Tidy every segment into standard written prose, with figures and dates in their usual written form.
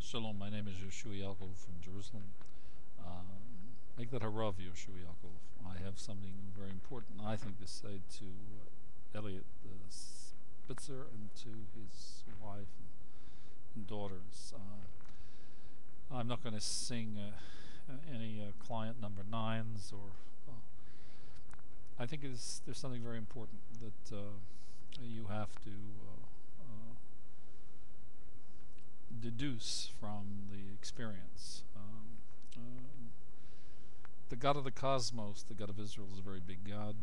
Shalom, my name is Yehoshua Ya'acov from Jerusalem. Make that harav, Yehoshua Ya'acov. I have something very important, I think, to say to Eliot Spitzer and to his wife and daughters. I'm not going to sing any client number nines, or I think there's something very important that you have to deduce from the experience. The God of the cosmos, the God of Israel, is a very big God,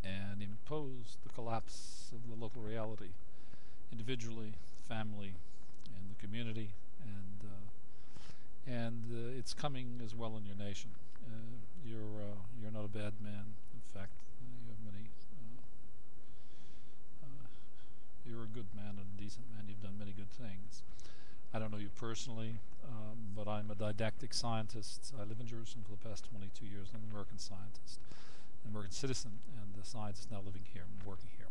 and imposed the collapse of the local reality, individually, family, and the community, and it's coming as well in your nation. You're not a bad man. In fact, you have many. You're a good man and a decent man. You've done many good things. I don't know you personally, but I'm a didactic scientist. I live in Jerusalem for the past 22 years. I'm an American scientist, an American citizen, and a scientist now living here and working here.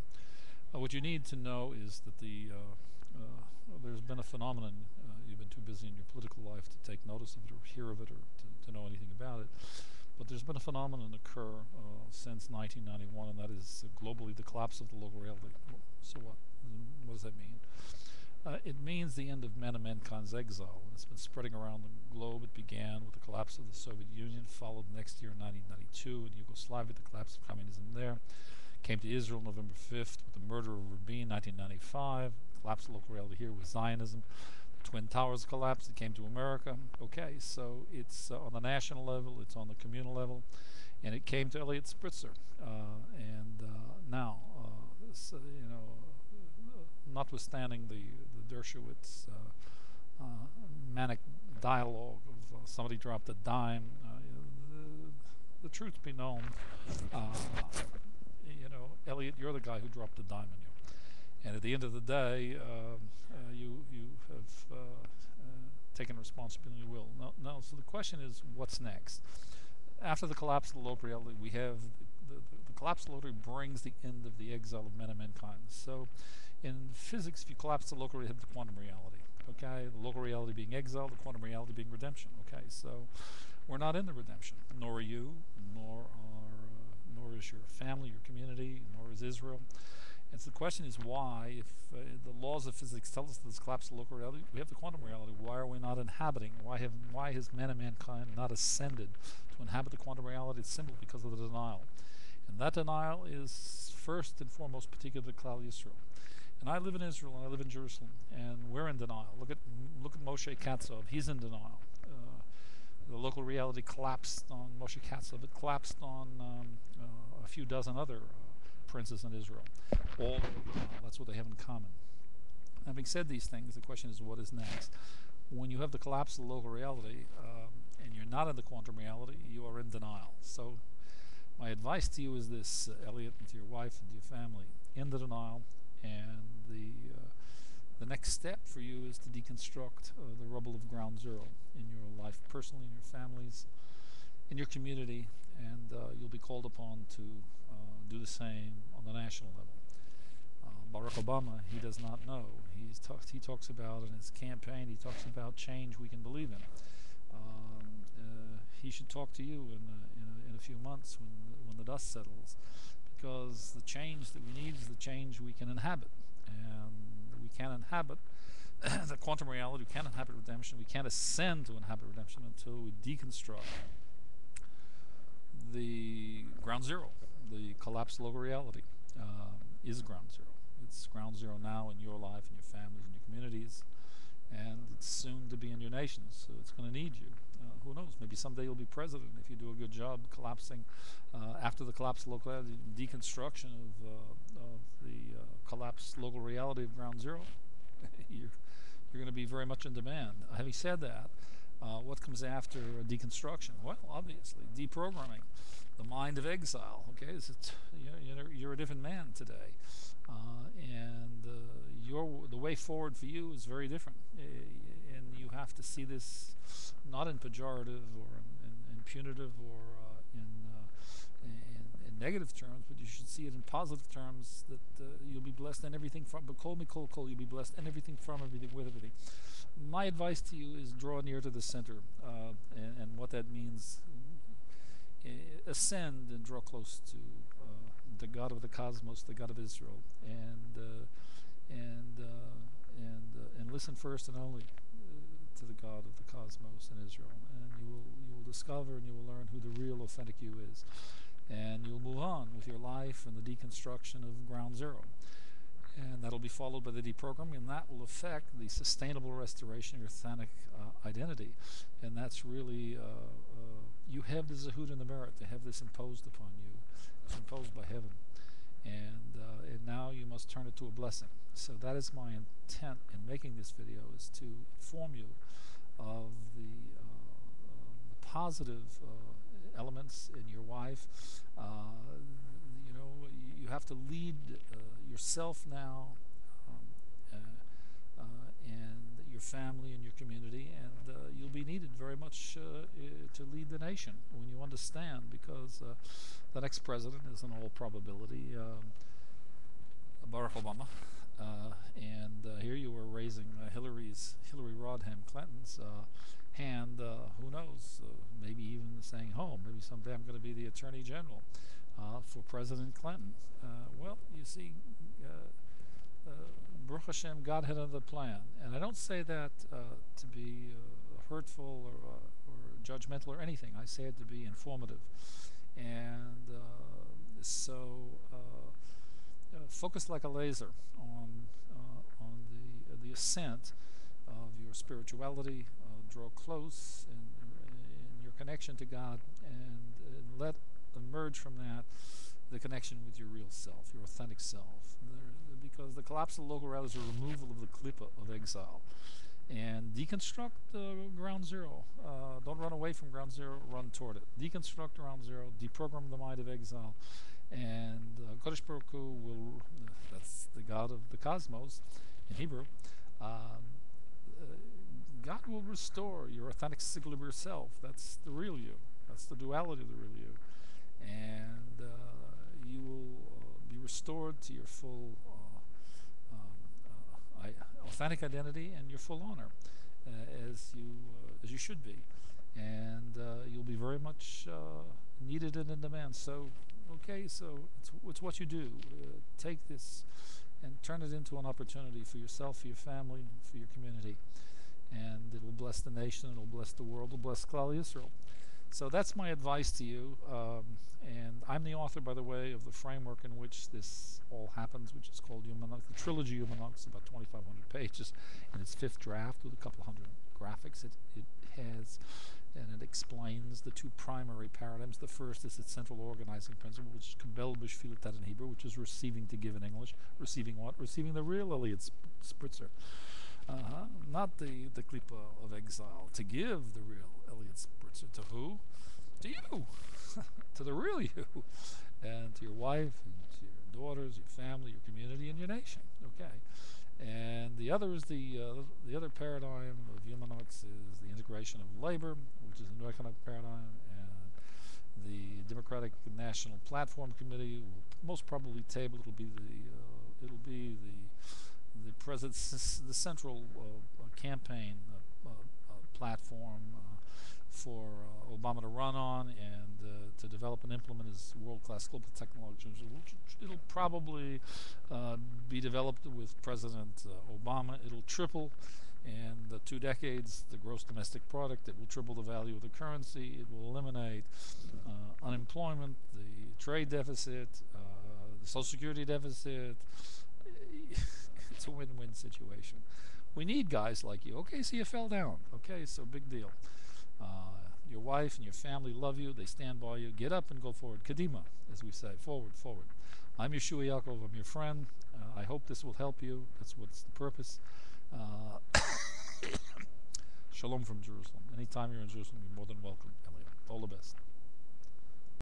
What you need to know is that there's been a phenomenon. You've been too busy in your political life to take notice of it or hear of it or to know anything about it. But there's been a phenomenon occur since 1991, and that is globally the collapse of the local reality. So what? What does that mean? It means the end of man and mankind's exile. It's been spreading around the globe. It began with the collapse of the Soviet Union, followed next year in 1992 in Yugoslavia, the collapse of communism there. Came to Israel November 5th with the murder of Rabin, 1995. Collapse of local reality here with Zionism. The Twin Towers collapsed. It came to America. Okay, so it's on the national level, it's on the communal level, and it came to Eliot Spitzer. Now, notwithstanding the Dershowitz manic dialogue of somebody dropped a dime, the truth be known, Eliot, you're the guy who dropped the dime on you. And at the end of the day, you have taken responsibility and will. Now, so the question is, what's next? After the collapse of the local reality, we have the collapse of the local reality brings the end of the exile of men and mankind. So in physics, if you collapse the local reality, you have the quantum reality. Okay, the local reality being exile, the quantum reality being redemption. Okay, so we're not in the redemption, nor are you, nor is your family, your community, nor is Israel. And so the question is why, if the laws of physics tell us this collapse of local reality, we have the quantum reality. Why are we not inhabiting? Why has man and mankind not ascended to inhabit the quantum reality? It's simple, because of the denial. And that denial is first and foremost particular to Klal Yisrael. And I live in Israel, and I live in Jerusalem, and we're in denial. Look at Moshe Katzov. He's in denial. The local reality collapsed on Moshe Katzov. It collapsed on a few dozen other princes in Israel. All that's what they have in common. Having said these things, the question is, what is next? When you have the collapse of the local reality, and you're not in the quantum reality, you are in denial. So my advice to you is this, Eliot, and to your wife and to your family: in the denial. And the next step for you is to deconstruct the rubble of ground zero in your life, personally, in your families, in your community, and you'll be called upon to do the same on the national level. Barack Obama, he does not know. He talks about in his campaign, he talks about change we can believe in. He should talk to you in a few months when the dust settles, because the change that we need is the change we can inhabit. And we can't inhabit the quantum reality, we can't inhabit redemption, we can't ascend to inhabit redemption until we deconstruct the ground zero. The collapsed local reality is ground zero. It's ground zero now in your life, in your families, in your communities, and it's soon to be in your nations, so it's going to need you. Who knows? Maybe someday you'll be president if you do a good job collapsing, after the collapse of local reality, deconstruction of the collapsed local reality of ground zero. you're going to be very much in demand. Having said that, what comes after deconstruction? Well, obviously, deprogramming the mind of exile. Okay, you're a different man today, and the way forward for you is very different. And you have to see this not in pejorative or in punitive or in negative terms, but you should see it in positive terms, that you'll be blessed and everything from, but kol mikol kol, you'll be blessed and everything from everything with everything. My advice to you is draw near to the center, and what that means, ascend and draw close to the God of the cosmos, the God of Israel, and listen first and only to the God of the cosmos and Israel, and you will discover and you will learn who the real authentic you is, and you'll move on with your life and the deconstruction of ground zero, and that'll be followed by the deprogramming, and that will affect the sustainable restoration of your authentic identity. And that's really you have the zehut and the merit to have this imposed upon you. It's imposed by heaven, and now you must turn it to a blessing. So that is my intent in making this video, is to inform you of the positive elements in your wife. You know, you have to lead yourself now, and your family and your community, and you'll be needed very much to lead the nation when you understand, because the next president is in all probability Barack Obama, and here you were raising Hillary Rodham Clinton's hand. Who knows? Maybe even saying, "Oh, maybe someday I'm going to be the Attorney General for President Clinton." Well, you see, Baruch Hashem, God had another plan, and I don't say that to be hurtful or judgmental or anything. I say it to be informative, and so focus like a laser on the ascent of your spirituality. Draw close in your connection to God, and let emerge from that the connection with your real self, your authentic self. Because the collapse of the local reality is a removal of the klippa of exile, and deconstruct ground zero. Don't run away from ground zero, run toward it. Deconstruct ground zero, deprogram the mind of exile, and Kodesh Baruch Hu will, that's the God of the cosmos in Hebrew, God will restore your authentic singular self. That's the real you. That's the duality of the real you. And you will be restored to your full authentic identity and your full honor, as you should be. And you'll be very much needed and in demand. So, okay, so it's what you do. Take this and turn it into an opportunity for yourself, for your family, for your community. And it will bless the nation, it will bless the world, it will bless Klal Yisrael. So that's my advice to you, and I'm the author, by the way, of the framework in which this all happens, which is called Humanomics, the trilogy Humanomics, about 2,500 pages, in its 5th draft with a couple hundred graphics. It has, and it explains the two primary paradigms. The first is its central organizing principle, which is kabel b'shfilat in Hebrew, which is receiving to give in English. Receiving what? Receiving the real Eliot Spitzer. Not the klippa of exile. To give the real Eliot Spitzer. To who? To you. To the real you. And to your wife, and to your daughters, your family, your community, and your nation. Okay. And the other is the other paradigm of Humanomics is the integration of labor, which is a new economic paradigm, and the Democratic National Platform Committee will most probably table. It'll be the president's the central campaign platform for Obama to run on, and to develop and implement his world-class global technology. It'll probably be developed with President Obama. It'll triple in the 2 decades the gross domestic product. It will triple the value of the currency. It will eliminate unemployment, the trade deficit, the Social Security deficit. It's a win-win situation. We need guys like you. Okay, so you fell down. Okay, so big deal. Your wife and your family love you. They stand by you. Get up and go forward. Kadima, as we say. Forward, forward. I'm Yehoshua Ya'acov. I'm your friend. I hope this will help you. That's what's the purpose. Shalom from Jerusalem. Anytime you're in Jerusalem, you're more than welcome, Eliot. All the best.